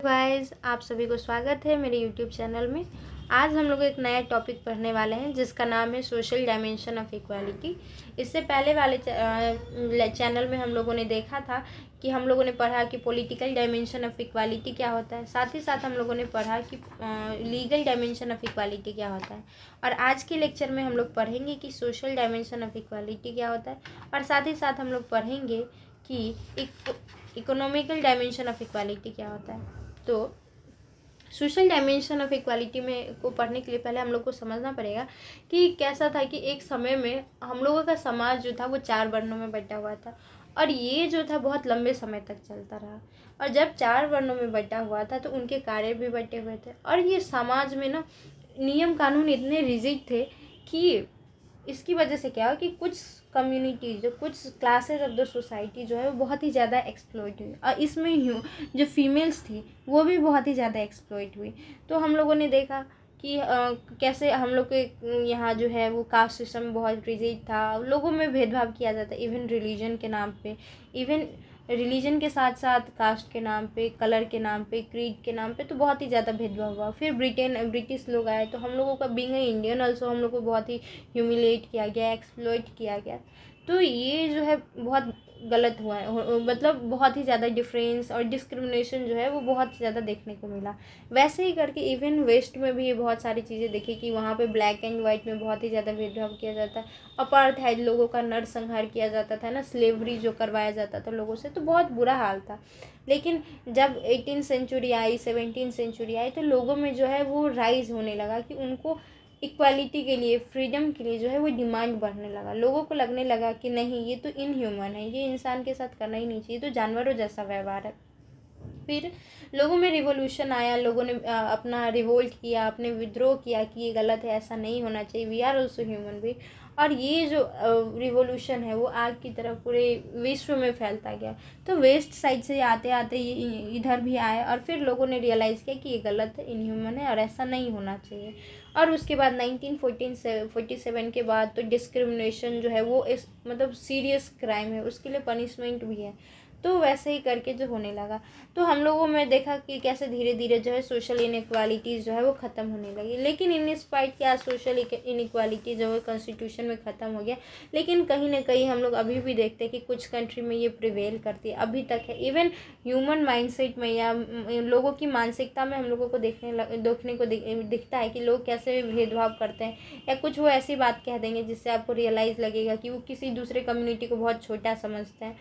Guys, आप सभी को स्वागत है मेरे यूट्यूब चैनल में। आज हम लोग एक नया टॉपिक पढ़ने वाले हैं जिसका नाम है सोशल डायमेंशन ऑफ इक्वालिटी। इससे पहले वाले चैनल में हम लोगों ने देखा था कि हम लोगों ने पढ़ा कि पॉलिटिकल डायमेंशन ऑफ इक्वालिटी क्या होता है, साथ ही साथ हम लोगों ने पढ़ा कि लीगल डायमेंशन ऑफ इक्वालिटी क्या होता है। और आज के लेक्चर में हम लोग पढ़ेंगे कि सोशल डायमेंशन ऑफ इक्वालिटी क्या होता है, और साथ ही साथ हम लोग पढ़ेंगे कि इकोनॉमिकल डायमेंशन ऑफ इक्वालिटी क्या होता है। तो सोशल डायमेंशन ऑफ इक्वालिटी में को पढ़ने के लिए पहले हम लोग को समझना पड़ेगा कि कैसा था कि एक समय में हम लोगों का समाज जो था वो 4 वर्णों में बटा हुआ था, और ये जो था बहुत लंबे समय तक चलता रहा। और जब 4 वर्णों में बटा हुआ था तो उनके कार्य भी बटे हुए थे, और ये समाज में ना नियम कानून इतने रिजिड थे कि इसकी वजह से क्या हो कि कुछ कम्युनिटी जो कुछ क्लासेस ऑफ द सोसाइटी जो है वो बहुत ही ज़्यादा एक्सप्लॉइट हुई, और इसमें जो फीमेल्स थी वो भी बहुत ही ज़्यादा एक्सप्लॉइट हुई। तो हम लोगों ने देखा कि कैसे हम लोग के यहाँ जो है वो कास्ट सिस्टम बहुत रिजिड था, लोगों में भेदभाव किया जाता, इवन रिलीजन के नाम पे, इवन रिलीजन के साथ साथ कास्ट के नाम पे, कलर के नाम पे, क्रीड के नाम पे, तो बहुत ही ज़्यादा भेदभाव हुआ। फिर ब्रिटिश लोग आए तो हम लोगों का बीइंग इंडियन ऑल्सो हम लोग को बहुत ही ह्यूमिलेट किया गया, एक्सप्लॉइट किया गया। तो ये जो है बहुत गलत हुआ है, मतलब बहुत ही ज़्यादा डिफरेंस और डिस्क्रिमिनेशन जो है वो बहुत ज़्यादा देखने को मिला। वैसे ही करके इवन वेस्ट में भी ये बहुत सारी चीज़ें देखी कि वहाँ पे ब्लैक एंड वाइट में बहुत ही ज़्यादा भेदभाव किया जाता है, अपार्थाइड लोगों का नरसंहार किया जाता था ना, स्लेवरी जो करवाया जाता था लोगों से, तो बहुत बुरा हाल था। लेकिन जब 18 सेंचुरी आई, 17 सेंचुरी आई, तो लोगों में जो है वो राइज होने लगा कि उनको इक्वालिटी के लिए, फ्रीडम के लिए जो है वो डिमांड बढ़ने लगा। लोगों को लगने लगा कि नहीं, ये तो इनह्यूमन है, ये इंसान के साथ करना ही नहीं चाहिए, तो जानवरों जैसा व्यवहार है। फिर लोगों में रिवोल्यूशन आया, लोगों ने अपना रिवोल्ट किया, अपने विद्रोह किया कि ये गलत है, ऐसा नहीं होना चाहिए, we are also human being. और ये जो रिवोल्यूशन है वो आग की तरह पूरे विश्व में फैलता गया। तो वेस्ट साइड से आते आते ये इधर भी आए, और फिर लोगों ने रियलाइज़ किया कि ये गलत है, इनह्यूमन है, और ऐसा नहीं होना चाहिए। और उसके बाद 1947 के बाद तो डिस्क्रिमिनेशन जो है वो इस मतलब सीरियस क्राइम है, उसके लिए पनिशमेंट भी है। तो वैसे ही करके जो होने लगा, तो हम लोगों में देखा कि कैसे धीरे धीरे जो है सोशल इनइक्वालिटीज़ जो है वो ख़त्म होने लगी। लेकिन इन स्पाइट क्या सोशल इनइक्वालिटी जो है कॉन्स्टिट्यूशन में ख़त्म हो गया, लेकिन कहीं ना कहीं हम लोग अभी भी देखते हैं कि कुछ कंट्री में ये प्रिवेल करती है, अभी तक है। इवन ह्यूमन माइंडसेट में या लोगों की मानसिकता में हम लोगों को देखने को दिखता है कि लोग कैसे भेदभाव करते हैं, या कुछ वो ऐसी बात कह देंगे जिससे आपको रियलाइज़ लगेगा कि वो किसी दूसरे कम्युनिटी को बहुत छोटा समझते हैं।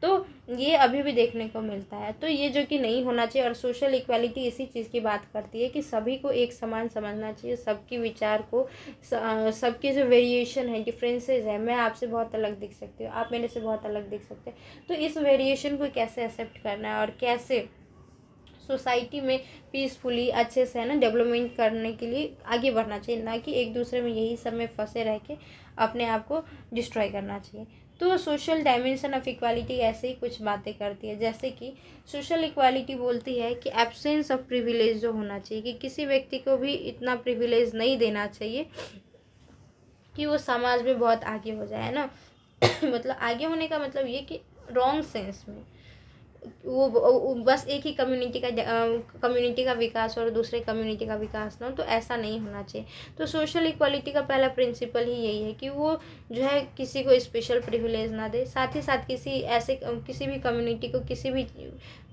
तो ये अभी भी देखने को मिलता है। तो ये जो कि नहीं होना चाहिए, और सोशल इक्वालिटी इसी चीज़ की बात करती है कि सभी को एक समान समझना चाहिए, सबके विचार को, सबके जो वेरिएशन है, डिफरेंसेस है, मैं आपसे बहुत अलग दिख सकती हूँ, आप मेरे से बहुत अलग दिख सकते हैं। तो इस वेरिएशन को कैसे एक्सेप्ट करना है और कैसे सोसाइटी में पीसफुली अच्छे से है ना डेवलपमेंट करने के लिए आगे बढ़ना चाहिए, ना कि एक दूसरे में यही सब में फंसे रह के अपने आप को डिस्ट्रॉय करना चाहिए। तो सोशल डायमेंशन ऑफ इक्वालिटी ऐसे ही कुछ बातें करती है, जैसे कि सोशल इक्वालिटी बोलती है कि एब्सेंस ऑफ प्रिविलेज जो होना चाहिए, कि किसी व्यक्ति को भी इतना प्रिविलेज नहीं देना चाहिए कि वो समाज में बहुत आगे हो जाए, है ना। मतलब आगे होने का मतलब ये कि रॉन्ग सेंस में वो बस एक ही कम्युनिटी का विकास और दूसरे कम्युनिटी का विकास ना हो, तो ऐसा नहीं होना चाहिए। तो सोशल इक्वालिटी का पहला प्रिंसिपल ही यही है कि वो जो है किसी को स्पेशल प्रिविलेज ना दे, साथ ही साथ किसी भी कम्युनिटी को किसी भी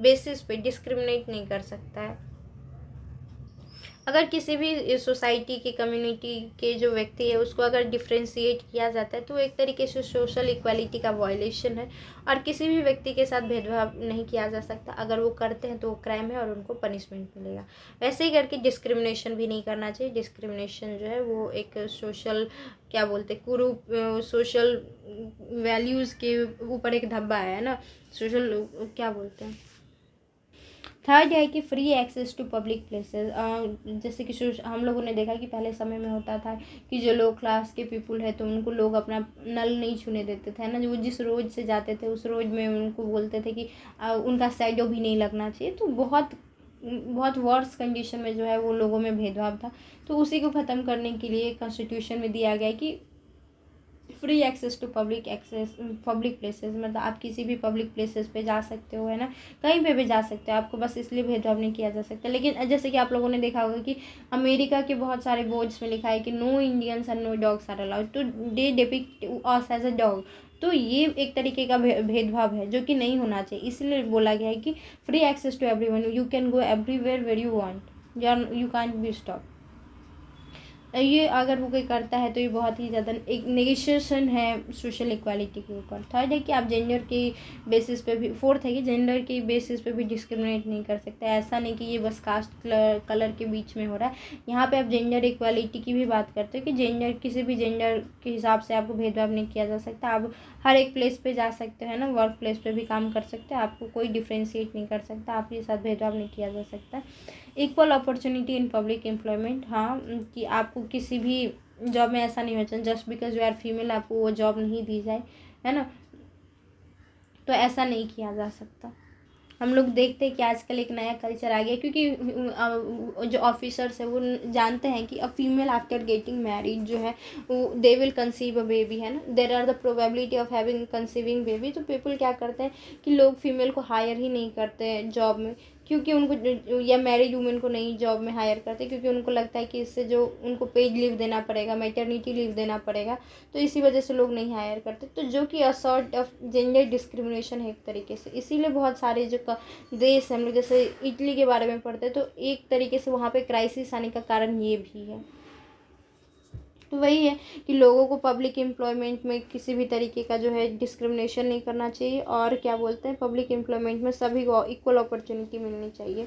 बेसिस पे डिस्क्रिमिनेट नहीं कर सकता है। अगर किसी भी सोसाइटी की कम्युनिटी के जो व्यक्ति है उसको अगर डिफ्रेंशिएट किया जाता है तो एक तरीके से सोशल इक्वालिटी का वायलेशन है, और किसी भी व्यक्ति के साथ भेदभाव नहीं किया जा सकता। अगर वो करते हैं तो वो क्राइम है और उनको पनिशमेंट मिलेगा। वैसे ही करके डिस्क्रिमिनेशन भी नहीं करना चाहिए। डिस्क्रिमिनेशन जो है वो एक सोशल क्या बोलते हैं कुरूप सोशल वैल्यूज़ के ऊपर एक धब्बा है ना, सोशल क्या बोलते हैं। थर्ड है कि free access to public places. जैसे कि हम लोगों ने देखा कि पहले समय में होता था कि जो लो क्लास के पीपल है तो उनको लोग अपना नल नहीं छूने देते थे, है ना। वो जिस रोड से जाते थे उस रोड में उनको बोलते थे कि उनका शैडो भी नहीं लगना चाहिए। तो बहुत बहुत वर्स कंडीशन में जो है वो लोगों में भेदभाव था। तो उसी को ख़त्म करने के लिए कॉन्स्टिट्यूशन में दिया गया कि free access to public places, मतलब आप किसी भी पब्लिक प्लेसेस पे जा सकते हो, है ना, कहीं पे भी जा सकते हो, आपको बस इसलिए भेदभाव नहीं किया जा सकता। लेकिन जैसे कि आप लोगों ने देखा होगा कि अमेरिका के बहुत सारे बोर्ड्स में लिखा है कि no Indians and no dogs are allowed, तो they depict us as a dog. तो ये एक तरीके का भेदभाव है जो कि नहीं होना चाहिए, इसलिए बोला गया है कि free access to everyone, you can go everywhere where you want, you can't be stop. ये अगर वो कोई करता है तो ये बहुत ही ज़्यादा एक नेगेशिएशन है सोशल इक्वालिटी के ऊपर। थर्ड है कि आप जेंडर के बेसिस पे भी, फोर्थ है कि जेंडर के बेसिस पे भी डिस्क्रिमिनेट नहीं कर सकते। ऐसा नहीं कि ये बस कास्ट कलर के बीच में हो रहा है, यहाँ पे आप जेंडर इक्वालिटी की भी बात करते हो कि जेंडर, किसी भी जेंडर के हिसाब से आपको भेदभाव नहीं किया जा सकता। आप हर एक प्लेस पे जा सकते हैं ना, वर्क प्लेस पे भी काम कर सकते हैं, आपको कोई डिफ्रेंशिएट नहीं कर सकता, आपके साथ भेदभाव नहीं किया जा सकता। Equal opportunity in public employment, हाँ, कि आपको किसी भी जॉब में ऐसा नहीं होना चाहिए just because you are female आपको वो जॉब नहीं दी जाए, है ना, तो ऐसा नहीं किया जा सकता। हम लोग देखते हैं कि आजकल एक नया कल्चर आ गया, क्योंकि जो ऑफिसर्स है वो जानते हैं कि a female after getting married जो है वो they will conceive a baby, है ना, there are the probability of having conceiving baby. तो पीपल क्या करते हैं कि लोग फीमेल को हायर ही नहीं करते हैं जॉब में, क्योंकि उनको, या मैरिड वुमेन को नहीं जॉब में हायर करते, क्योंकि उनको लगता है कि इससे जो उनको पेड लीव देना पड़ेगा, मैटरनिटी लीव देना पड़ेगा, तो इसी वजह से लोग नहीं हायर करते। तो जो कि a sort of gender discrimination है एक तरीके से। इसीलिए बहुत सारे जो देश हम लोग जैसे इटली के बारे में पढ़ते हैं, तो एक तरीके से वहाँ पे क्राइसिस आने का कारण ये भी है। तो वही है कि लोगों को पब्लिक एम्प्लॉयमेंट में किसी भी तरीके का जो है डिस्क्रिमिनेशन नहीं करना चाहिए, और क्या बोलते हैं, पब्लिक एम्प्लॉयमेंट में सभी को इक्वल अपॉर्चुनिटी मिलनी चाहिए।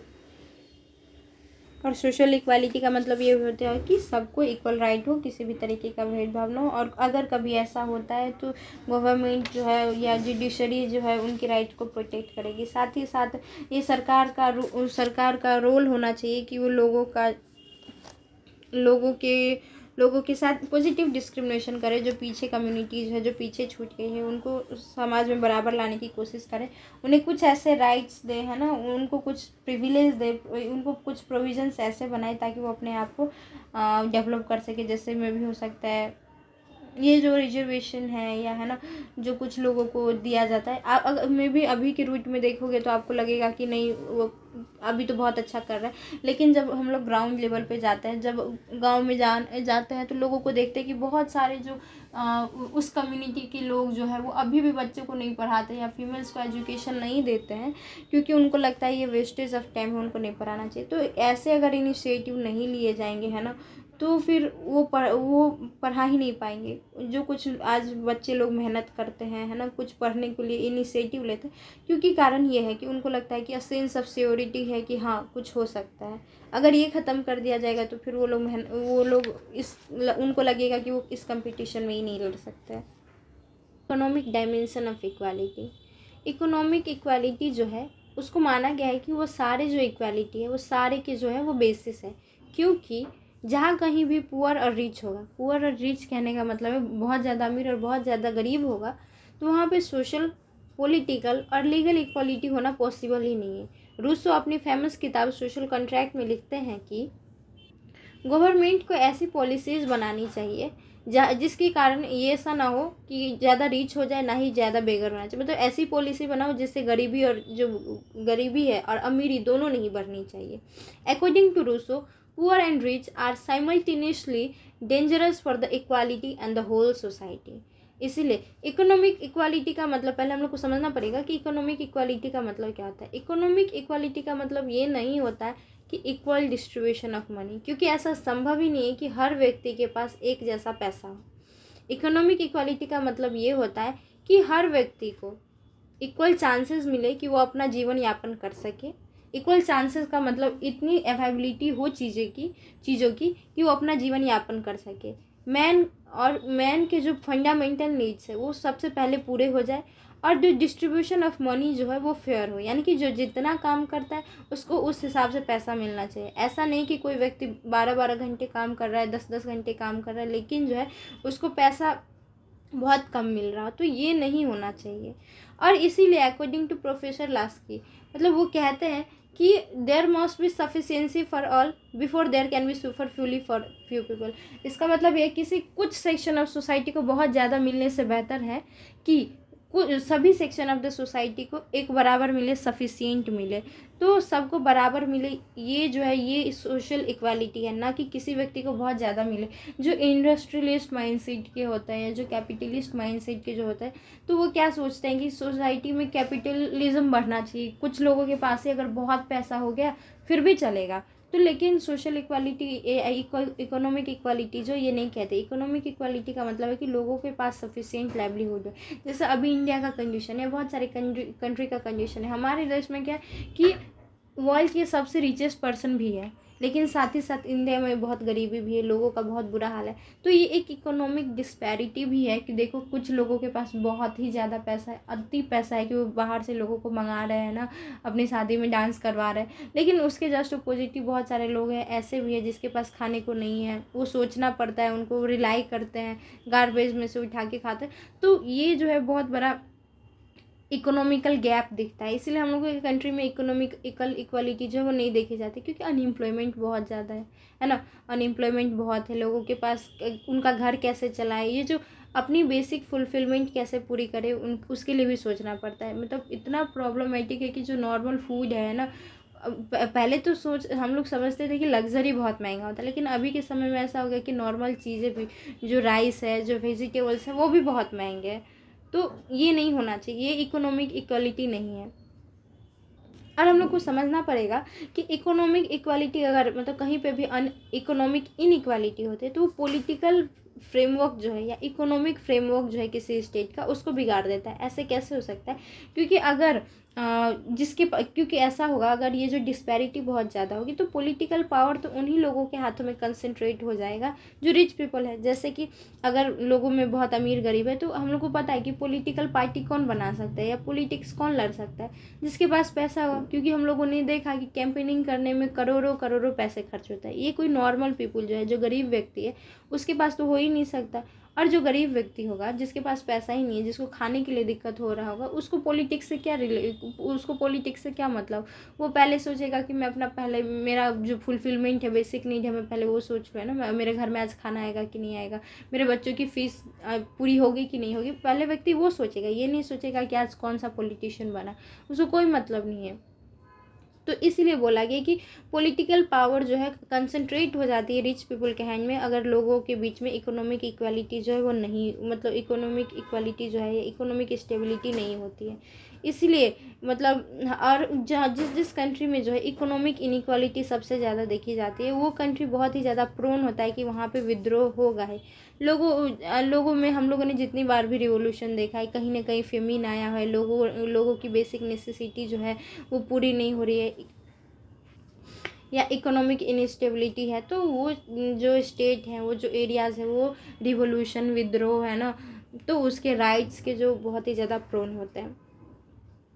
और सोशल इक्वालिटी का मतलब ये होता है कि सबको इक्वल राइट हो, किसी भी तरीके का भेदभाव ना हो, और अगर कभी ऐसा होता है तो गवर्नमेंट जो है या जुडिशरी जो है उनकी राइट को प्रोटेक्ट करेगी। साथ ही साथ ये सरकार का रोल होना चाहिए कि वो लोगों के साथ पॉजिटिव डिस्क्रिमिनेशन करे, जो पीछे कम्युनिटीज़ है, जो पीछे छूट गई है, उनको समाज में बराबर लाने की कोशिश करे, उन्हें कुछ ऐसे राइट्स दे, है ना, उनको कुछ प्रिविलेज दे, उनको कुछ प्रोविजंस ऐसे बनाए ताकि वो अपने आप को डेवलप कर सके। जैसे में भी हो सकता है ये जो रिजर्वेशन है, या है ना, जो कुछ लोगों को दिया जाता है, आप अगर मे भी अभी के रूट में देखोगे तो आपको लगेगा कि नहीं वो अभी तो बहुत अच्छा कर रहा है, लेकिन जब हम लोग ग्राउंड लेवल पे जाते हैं, जब गांव में जाते हैं, तो लोगों को देखते हैं कि बहुत सारे जो उस कम्युनिटी के लोग जो है वो अभी भी बच्चों को नहीं पढ़ाते या फीमेल्स को एजुकेशन नहीं देते हैं, क्योंकि उनको लगता है ये वेस्टेज ऑफ टाइम है, उनको नहीं पढ़ाना चाहिए। तो ऐसे अगर इनिशिएटिव नहीं लिए जाएंगे, है ना, तो फिर वो पढ़ा ही नहीं पाएंगे। जो कुछ आज बच्चे लोग मेहनत करते हैं, है ना, कुछ पढ़ने के लिए इनिशिएटिव लेते हैं, क्योंकि कारण ये है कि उनको लगता है कि सेंस ऑफ सिक्योरिटी है कि हाँ कुछ हो सकता है। अगर ये ख़त्म कर दिया जाएगा तो फिर वो लोग उनको लगेगा कि वो इस कंपटीशन में ही नहीं लड़ सकते हैं। Economic dimension of equality, economic equality जो है उसको माना गया है कि वो सारे जो इक्वालिटी है वो सारे के जो है वो बेसिस है, क्योंकि जहाँ कहीं भी पुअर और रिच होगा, पुअर और रिच कहने का मतलब है बहुत ज़्यादा अमीर और बहुत ज़्यादा गरीब होगा, तो वहाँ पे सोशल, पॉलिटिकल और लीगल इक्वालिटी होना पॉसिबल ही नहीं है। रूसो अपनी फेमस किताब सोशल कॉन्ट्रैक्ट में लिखते हैं कि गवर्नमेंट को ऐसी पॉलिसीज़ बनानी चाहिए जिसके कारण ये ऐसा ना हो कि ज़्यादा रीच हो जाए, ना ही ज़्यादा बेगर होना चाहिए। मतलब ऐसी पॉलिसी बनाओ जिससे गरीबी है और अमीरी दोनों नहीं बढ़नी चाहिए। According to Rousseau, poor and rich are simultaneously dangerous for the equality and the whole society. इसीलिए इकोनॉमिक इक्वालिटी का मतलब पहले हम लोग को समझना पड़ेगा कि इकोनॉमिक इक्वालिटी का मतलब क्या होता है। इकोनॉमिक इक्वालिटी का मतलब ये नहीं होता है कि इक्वल डिस्ट्रीब्यूशन ऑफ मनी, क्योंकि ऐसा संभव ही नहीं है कि हर व्यक्ति के पास एक जैसा पैसा हो। इकोनॉमिक इक्वालिटी का मतलब ये होता है कि हर व्यक्ति को इक्वल चांसेस मिले कि वो अपना जीवन यापन कर सके। इक्वल चांसेस का मतलब इतनी अवेलेबिलिटी हो चीज़ों की कि वो अपना जीवन यापन कर सके। मैन के जो फंडामेंटल नीड्स है वो सबसे पहले पूरे हो जाए, और जो डिस्ट्रीब्यूशन ऑफ मनी जो है वो फेयर हो, यानी कि जो जितना काम करता है उसको उस हिसाब से पैसा मिलना चाहिए। ऐसा नहीं कि कोई व्यक्ति 12-12 घंटे काम कर रहा है, 10-10 घंटे काम कर रहा है, लेकिन जो है उसको पैसा बहुत कम मिल रहा, तो ये नहीं होना चाहिए। और इसीलिए अकॉर्डिंग टू प्रोफेसर लास्की, मतलब वो कहते हैं कि there must be sufficiency for all before there can be superfluity for few people. इसका मतलब ये किसी कुछ सेक्शन ऑफ सोसाइटी को बहुत ज़्यादा मिलने से बेहतर है कि सभी सेक्शन ऑफ द सोसाइटी को एक बराबर मिले, सफिशिएंट मिले, तो सबको बराबर मिले। ये जो है ये सोशल इक्वालिटी है, ना कि किसी व्यक्ति को बहुत ज़्यादा मिले। जो इंडस्ट्रियलिस्ट माइंडसेट के होते हैं, जो कैपिटलिस्ट माइंडसेट के जो होता है, तो वो क्या सोचते हैं कि सोसाइटी में कैपिटलिज्म बढ़ना चाहिए, कुछ लोगों के पास ही अगर बहुत पैसा हो गया फिर भी चलेगा। तो लेकिन सोशल इक्वालिटी, इकोनॉमिक इक्वालिटी जो ये नहीं कहते। इकोनॉमिक इक्वालिटी का मतलब है कि लोगों के पास सफिशिएंट लाइवलीहुड है। जैसे अभी इंडिया का कंडीशन है, बहुत सारे कंट्री का कंडीशन है। हमारे देश में क्या है कि वर्ल्ड के सबसे रिचेस्ट पर्सन भी है, लेकिन साथ ही साथ इंडिया में बहुत गरीबी भी है, लोगों का बहुत बुरा हाल है। तो ये एक इकोनॉमिक डिस्पैरिटी भी है कि देखो कुछ लोगों के पास बहुत ही ज़्यादा पैसा है, अति पैसा है कि वो बाहर से लोगों को मंगा रहे हैं ना, अपनी शादी में डांस करवा रहे हैं। लेकिन उसके जस्ट अपोजिट बहुत सारे लोग हैं ऐसे भी है जिसके पास खाने को नहीं है, वो सोचना पड़ता है, उनको रिलाई करते हैं, गार्बेज में से उठा के खाते हैं। तो ये जो है बहुत बड़ा इकोनॉमिकल गैप दिखता है। इसीलिए हम लोगों की कंट्री में इक्वालिटी जो है वो नहीं देखी जाती, क्योंकि अनएम्प्लॉयमेंट बहुत ज़्यादा है ना। अनएम्प्लॉयमेंट बहुत है, लोगों के पास उनका घर कैसे चलाए, ये जो अपनी बेसिक फुलफिलमेंट कैसे पूरी करे, उसके लिए भी सोचना पड़ता है। मतलब इतना प्रॉब्लमेटिक है कि जो नॉर्मल फूड है ना, पहले तो हम लोग समझते थे कि लग्जरी बहुत महंगा होता है, लेकिन अभी के समय में ऐसा हो गया कि नॉर्मल चीज़ें भी, जो राइस है, जो वेजिटेबल्स हैं, वो भी बहुत महंगे हैं। तो ये नहीं होना चाहिए, ये इकोनॉमिक इक्वालिटी नहीं है। और हम लोग को समझना पड़ेगा कि इकोनॉमिक इक्वालिटी अगर मतलब कहीं पे भी इकोनॉमिक इनइक्वालिटी होती है तो वो पॉलिटिकल फ्रेमवर्क जो है या इकोनॉमिक फ्रेमवर्क जो है किसी स्टेट का, उसको बिगाड़ देता है। ऐसे कैसे हो सकता है? क्योंकि अगर क्योंकि ऐसा होगा, अगर ये जो डिस्पैरिटी बहुत ज़्यादा होगी तो पॉलिटिकल पावर तो उन्हीं लोगों के हाथों में कंसंट्रेट हो जाएगा जो रिच पीपल है। जैसे कि अगर लोगों में बहुत अमीर गरीब है तो हम लोग को पता है कि पॉलिटिकल पार्टी कौन बना सकता है या पॉलिटिक्स कौन लड़ सकता है, जिसके पास पैसा हो। क्योंकि हम लोगों ने देखा कि कैंपेनिंग करने में करोड़ों करोड़ों पैसे खर्च होता है। ये कोई नॉर्मल पीपल जो है, जो गरीब व्यक्ति है, उसके पास तो हो ही नहीं सकता। और जो गरीब व्यक्ति होगा, जिसके पास पैसा ही नहीं है, जिसको खाने के लिए दिक्कत हो रहा होगा, उसको पॉलिटिक्स से क्या मतलब। वो पहले सोचेगा कि मैं अपना पहले मेरा जो फुलफिलमेंट है, बेसिक नीड है, मैं पहले वो सोच लूँ, है ना। मेरे घर में आज खाना आएगा कि नहीं आएगा, मेरे बच्चों की फीस पूरी होगी कि नहीं होगी, पहले व्यक्ति वो सोचेगा। ये नहीं सोचेगा कि आज कौन सा पॉलिटिशियन बना, उसको कोई मतलब नहीं है। तो इसलिए बोला गया कि पॉलिटिकल पावर जो है कंसंट्रेट हो जाती है रिच पीपल के हैंड में, अगर लोगों के बीच में इकोनॉमिक इक्वालिटी जो है वो नहीं, मतलब इकोनॉमिक इक्वालिटी जो है, इकोनॉमिक स्टेबिलिटी नहीं होती है। इसलिए मतलब और जहाँ जिस कंट्री में जो है इकोनॉमिक इनइक्वालिटी सबसे ज़्यादा देखी जाती है, वो कंट्री बहुत ही ज़्यादा प्रोन होता है कि वहाँ पे विद्रोह होगा है। लोगों में हम लोगों ने जितनी बार भी रिवोल्यूशन देखा है, कहीं ना कहीं फेमिन आया है, लोगों की बेसिक नेसेसिटी जो है वो पूरी नहीं हो रही है, या इकोनॉमिक इनस्टेबिलिटी है, तो वो जो स्टेट है, वो जो एरियाज़ है, वो रिवोल्यूशन, विद्रोह, है ना, तो उसके राइट्स के जो बहुत ही ज़्यादा प्रोन होते हैं।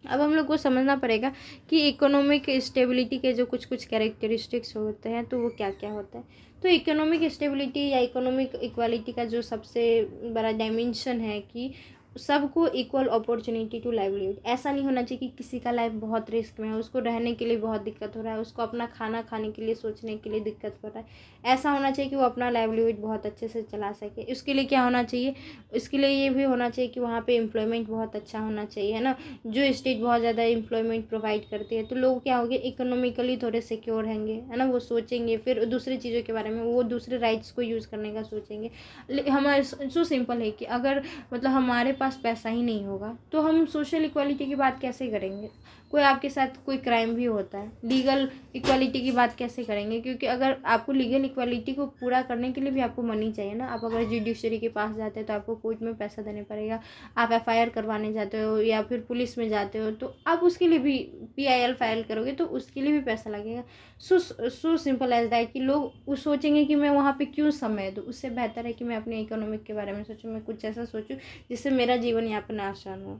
अब हम लोग को समझना पड़ेगा कि इकोनॉमिक स्टेबिलिटी के जो कुछ कुछ कैरेक्टरिस्टिक्स होते हैं तो वो क्या क्या होता है। तो इकोनॉमिक स्टेबिलिटी या इकोनॉमिक इक्वालिटी का जो सबसे बड़ा डायमेंशन है कि सबको इक्वल अपॉर्चुनिटी टू लाइवलीहुड। ऐसा नहीं होना चाहिए कि किसी का लाइफ बहुत रिस्क में है, उसको रहने के लिए बहुत दिक्कत हो रहा है, उसको अपना खाना खाने के लिए सोचने के लिए दिक्कत हो रहा है। ऐसा होना चाहिए कि वो अपना लाइवलीहुड बहुत अच्छे से चला सके। इसके लिए क्या होना चाहिए? इसके लिए ये भी होना चाहिए कि वहाँ पे एम्प्लॉयमेंट बहुत अच्छा होना चाहिए, है ना। जो स्टेट बहुत ज़्यादा एम्प्लॉयमेंट प्रोवाइड करती है तो लोग क्या होंगे, इकोनॉमिकली थोड़े सिक्योर होंगे, है ना। वो सोचेंगे फिर दूसरी चीज़ों के बारे में, वो दूसरे राइट्स को यूज़ करने का सोचेंगे। हमारे सो सिंपल है कि अगर मतलब हमारे पास पैसा ही नहीं होगा तो हम सोशल इक्वालिटी की बात कैसे करेंगे? कोई आपके साथ कोई क्राइम भी होता है, लीगल इक्वालिटी की बात कैसे करेंगे? क्योंकि अगर आपको लीगल इक्वालिटी को पूरा करने के लिए भी आपको मनी चाहिए ना। आप अगर जुडिशरी के पास जाते हैं तो आपको कोर्ट में पैसा देने पड़ेगा। आप FIR करवाने जाते हो या फिर पुलिस में जाते हो तो आप उसके लिए भी PIL फाइल करोगे तो उसके लिए भी पैसा लगेगा। सो सिंपल एज दैट कि लोग सोचेंगे कि मैं वहाँ पे क्यों समय दूँ, उससे बेहतर है कि मैं अपने इकोनॉमिक के बारे में सोचूं, मैं कुछ ऐसा सोचूं जिससे मेरा जीवन यापन आसान हो।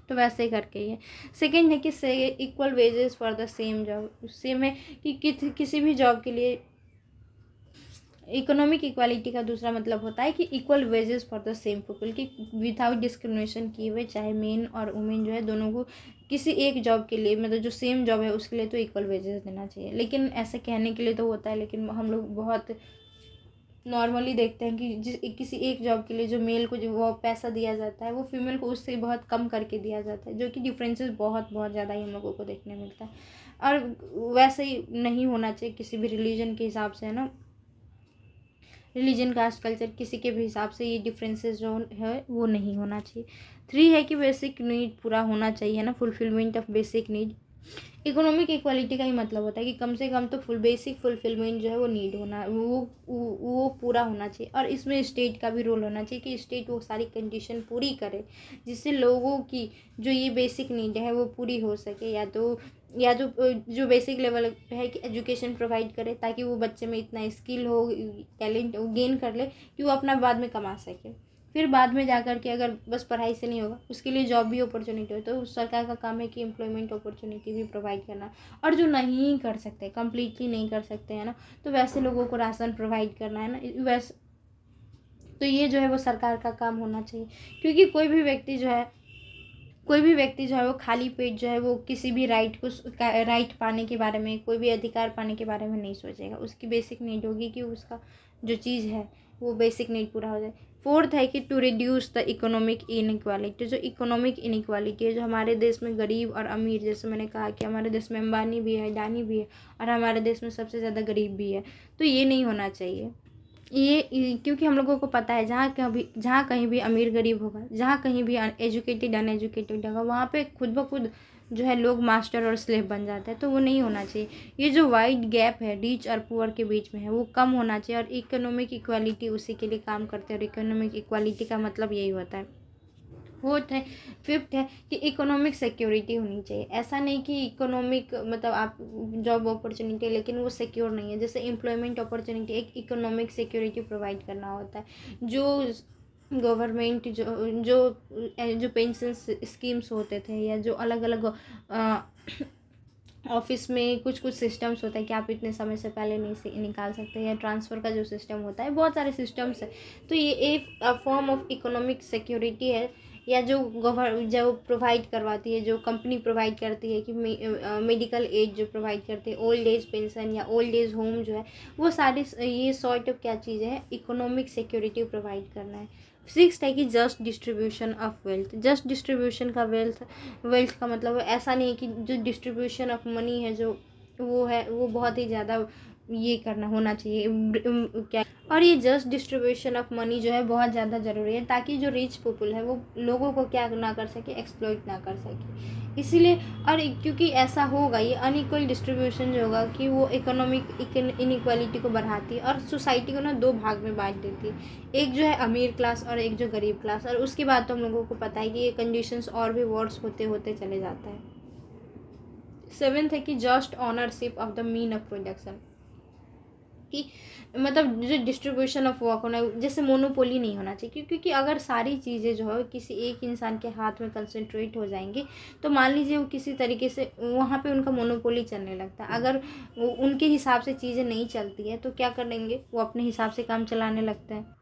तो वैसे ही करके ही है। सेकेंड है कि equal wages for the same job. Same है कि किसी भी जॉब के लिए इकोनॉमिक इक्वालिटी का दूसरा मतलब होता है कि equal wages for the same people, कि विदाउट डिस्क्रिमिनेशन किए हुए चाहे मेन और वुमेन जो है दोनों को किसी एक जॉब के लिए, मतलब जो सेम जॉब है उसके लिए तो इक्वल वेजेस देना चाहिए। लेकिन ऐसे कहने के लिए तो होता है, लेकिन हम लोग बहुत नॉर्मली देखते हैं कि किसी एक जॉब के लिए जो मेल को जो वो पैसा दिया जाता है वो फीमेल को उससे बहुत कम करके दिया जाता है, जो कि डिफरेंसेस बहुत बहुत ज़्यादा ही हम लोगों को देखने मिलता है। और वैसे ही नहीं होना चाहिए किसी भी रिलीजन के हिसाब से, है ना, रिलीजन, कास्ट, कल्चर, किसी के भी हिसाब से ये डिफरेंसेस जो है वो नहीं होना चाहिए। 3 है कि बेसिक नीड पूरा होना चाहिए ना, fulfilment of basic need. Economic equality का ही मतलब होता है कि कम से कम तो बेसिक फुलफिलमेंट जो है वो नीड होना, वो पूरा होना चाहिए। और इसमें स्टेट का भी रोल होना चाहिए कि स्टेट वो सारी कंडीशन पूरी करे जिससे लोगों की जो ये बेसिक नीड है वो पूरी हो सके। या तो जो बेसिक लेवल पे है कि एजुकेशन प्रोवाइड करे ताकि वो बच्चे में इतना स्किल हो, टैलेंट वो गेन कर ले कि वो अपना बाद में कमा सके। फिर बाद में जा कर के अगर बस पढ़ाई से नहीं होगा, उसके लिए जॉब भी अपॉर्चुनिटी हो, तो सरकार का काम है कि एम्प्लॉयमेंट अपॉर्चुनिटी भी प्रोवाइड करना। और जो नहीं कर सकते, कम्प्लीटली नहीं कर सकते हैं ना, तो वैसे लोगों को राशन प्रोवाइड करना है ना, वैसे तो ये जो है वो सरकार का काम होना चाहिए। क्योंकि कोई भी व्यक्ति जो है वो खाली पेट जो है वो किसी भी राइट पाने के बारे में, कोई भी अधिकार पाने के बारे में नहीं सोचेगा। उसकी बेसिक नीड होगी कि उसका जो चीज़ है वो बेसिक नीड पूरा हो जाए। 4 है कि to reduce the economic inequality. जो इकोनॉमिक इनइक्वालिटी है, जो हमारे देश में गरीब और अमीर, जैसे मैंने कहा कि हमारे देश में अंबानी भी है, अडानी भी है, और हमारे देश में सबसे ज़्यादा गरीब भी है, तो ये नहीं होना चाहिए। क्योंकि हम लोगों को पता है जहाँ कहीं भी अमीर गरीब होगा, जहाँ कहीं भी एजुकेटेड अनएजुकेटेड होगा, वहाँ पे खुद ब खुद जो है लोग मास्टर और स्लेव बन जाते हैं। तो वो नहीं होना चाहिए। ये जो वाइड गैप है रिच और पुअर के बीच में है वो कम होना चाहिए, और इकोनॉमिक इक्वालिटी उसी के लिए काम करते हैं। और इकोनॉमिक इक्वालिटी का मतलब यही होता है। 5th है कि इकोनॉमिक सिक्योरिटी होनी चाहिए। ऐसा नहीं कि इकोनॉमिक मतलब आप जॉब अपॉर्चुनिटी लेकिन वो सिक्योर नहीं है। जैसे एम्प्लॉयमेंट अपॉर्चुनिटी एक इकोनॉमिक सिक्योरिटी प्रोवाइड करना होता है। जो गवर्नमेंट जो पेंशन स्कीम्स होते थे, या जो अलग अलग ऑफिस में कुछ सिस्टम्स होते हैं कि आप इतने समय से पहले नहीं निकाल सकते, या ट्रांसफ़र का जो सिस्टम होता है, बहुत सारे सिस्टम्स है। तो ये एक फॉर्म ऑफ इकोनॉमिक सिक्योरिटी है। या जो प्रोवाइड करवाती है, जो कंपनी प्रोवाइड करती है कि मेडिकल एज जो प्रोवाइड करती है, ओल्ड एज पेंशन या ओल्ड एज होम जो है, वो सारी ये सॉर्ट ऑफ क्या चीज़ है, इकोनॉमिक सिक्योरिटी प्रोवाइड करना है। 6 है कि just distribution of wealth. Just distribution का वेल्थ का मतलब ऐसा नहीं है कि जो डिस्ट्रीब्यूशन ऑफ मनी है जो वो है वो बहुत ही ज़्यादा ये करना होना चाहिए क्या। और ये जस्ट डिस्ट्रीब्यूशन ऑफ मनी जो है बहुत ज़्यादा ज़रूरी है ताकि जो रिच पीपल है वो लोगों को क्या ना कर सके, एक्सप्लॉइट ना कर सके। इसीलिए और क्योंकि ऐसा होगा, ये अनइक्वल डिस्ट्रीब्यूशन जो होगा कि वो इकोनॉमिक इनइक्वालिटी को बढ़ाती है और सोसाइटी को ना 2 भाग में बांट देती है। एक जो है अमीर क्लास और एक जो गरीब क्लास। और उसके बाद तो हम लोगों को पता है कि ये कंडीशंस और भी वर्स होते होते चले जाता है। 7th है कि just ownership of the mean of production, कि मतलब जो डिस्ट्रीब्यूशन ऑफ वर्क होना, जैसे मोनोपोली नहीं होना चाहिए। क्योंकि अगर सारी चीज़ें जो है किसी एक इंसान के हाथ में कंसंट्रेट हो जाएंगी तो मान लीजिए वो किसी तरीके से वहाँ पे उनका मोनोपोली चलने लगता है। अगर वो उनके हिसाब से चीज़ें नहीं चलती है तो क्या करेंगे, वो अपने हिसाब से काम चलाने लगते हैं।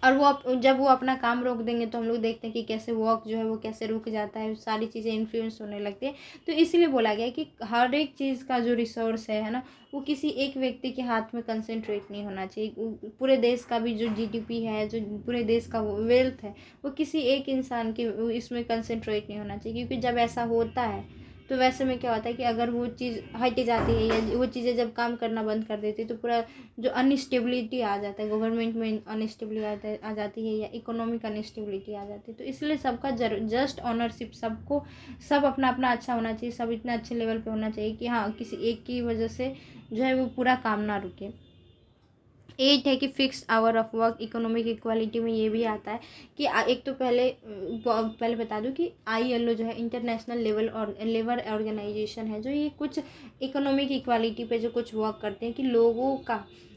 और जब वो अपना काम रोक देंगे तो हम लोग देखते हैं कि कैसे वर्क जो है वो कैसे रुक जाता है, सारी चीज़ें इन्फ्लुएंस होने लगती है। तो इसीलिए बोला गया है कि हर एक चीज़ का जो रिसोर्स है ना, वो किसी एक व्यक्ति के हाथ में कंसंट्रेट नहीं होना चाहिए। पूरे देश का भी जो जीडीपी है, जो पूरे देश का वेल्थ है, वो किसी एक इंसान के इसमें कंसंट्रेट नहीं होना चाहिए। क्योंकि जब ऐसा होता है तो वैसे में क्या होता है कि अगर वो चीज़ हट जाती है या वो चीज़ें जब काम करना बंद कर देती है तो पूरा जो अनस्टेबिलिटी आ जाता है, गवर्नमेंट में अनस्टेबिलिटी आ जाती है, या इकोनॉमिक अनस्टेबिलिटी आ जाती है। तो इसलिए सबका जस्ट ऑनरशिप, सब अपना अपना अच्छा होना चाहिए, सब इतना अच्छे लेवल पे होना चाहिए कि हाँ किसी एक की वजह से जो है वो पूरा काम ना रुके। 8 है कि fix hour of work. Economic equality में ये भी आता है कि एक तो पहले बता दूं कि ILO जो है इंटरनेशनल लेबर ऑर्गेनाइजेशन है, जो ये कुछ इकोनॉमिक इक्वालिटी पे जो कुछ वर्क करते हैं कि लोगों का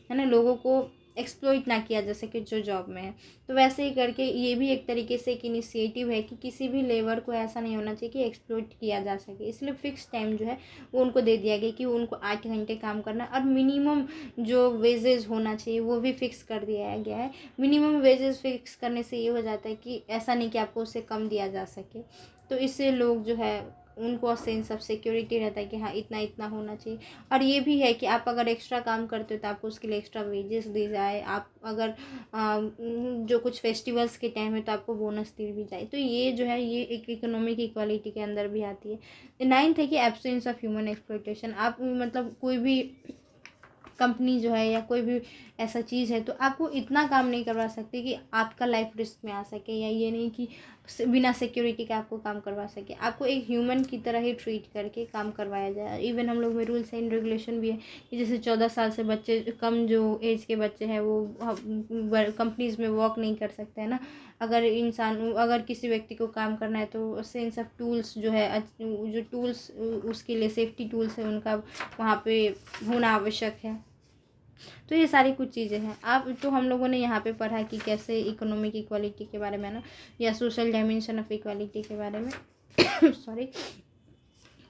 है ना, लोगों को एक्सप्लॉइट ना किया जा सके जो जॉब में है। तो वैसे ही करके ये भी एक तरीके से एक इनिशिएटिव है कि किसी भी लेबर को ऐसा नहीं होना चाहिए कि एक्सप्लॉइट किया जा सके, इसलिए फ़िक्स टाइम जो है वो उनको दे दिया गया कि उनको 8 घंटे काम करना है। और मिनिमम जो वेजेस होना चाहिए वो भी फिक्स कर दिया गया है। मिनिमम वेजेस फिक्स करने से ये हो जाता है कि ऐसा नहीं कि आपको उससे कम दिया जा सके, तो इससे लोग जो है उनको सेंस ऑफ सिक्योरिटी रहता है कि हाँ इतना इतना होना चाहिए। और ये भी है कि आप अगर एक्स्ट्रा काम करते हो तो आपको उसके लिए एक्स्ट्रा वेजेस दी जाए। आप अगर जो कुछ फेस्टिवल्स के टाइम है तो आपको बोनस दी भी जाए। तो ये जो है ये एक इकोनॉमिक इक्वालिटी के अंदर भी आती है। 9th है कि एब्सेंस ऑफ ह्यूमन एक्सप्लॉयटेशन। आप मतलब कोई भी कंपनी जो है या कोई भी ऐसा चीज़ है तो आपको इतना काम नहीं करवा सकती कि आपका लाइफ रिस्क में आ सके, या ये नहीं कि बिना सिक्योरिटी के आपको काम करवा सके। आपको एक ह्यूमन की तरह ही ट्रीट करके काम करवाया जाए। इवन हम लोग में रूल्स एंड रेगुलेशन भी है कि जैसे 14 साल से बच्चे कम जो एज के बच्चे हैं वो कंपनीज़ में वर्क नहीं कर सकते हैं ना। अगर किसी व्यक्ति को काम करना है तो सेंस ऑफ टूल्स जो है, जो टूल्स उसके लिए सेफ्टी टूल्स है उनका वहाँ पे होना आवश्यक है। तो ये सारी कुछ चीज़ें हैं। आप तो हम लोगों ने यहाँ पे पढ़ा कि कैसे इकोनॉमिक इक्वालिटी के बारे में ना, या सोशल डायमेंशन ऑफ इक्वालिटी के बारे में सॉरी।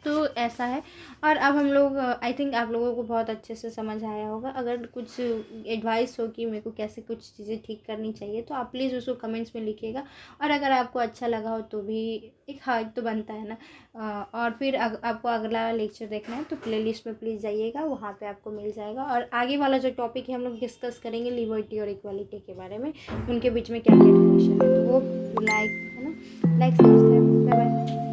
तो ऐसा है। और अब हम लोग आई थिंक आप लोगों को बहुत अच्छे से समझ आया होगा। अगर कुछ एडवाइस हो कि मेरे को कैसे कुछ चीज़ें ठीक करनी चाहिए तो आप प्लीज़ उसको कमेंट्स में लिखिएगा। और अगर आपको अच्छा लगा हो तो भी एक हार्ट तो बनता है ना। और फिर आपको अगला लेक्चर देखना है तो प्लेलिस्ट में प्लीज़ जाइएगा, वहाँ पे आपको मिल जाएगा। और आगे वाला जो टॉपिक है हम लोग डिस्कस करेंगे लिबर्टी और इक्वालिटी के बारे में, उनके बीच में क्या क्या रिलेशन है। तो वो लाइक है ना, लाइक सब्सक्राइब, बाय बाय।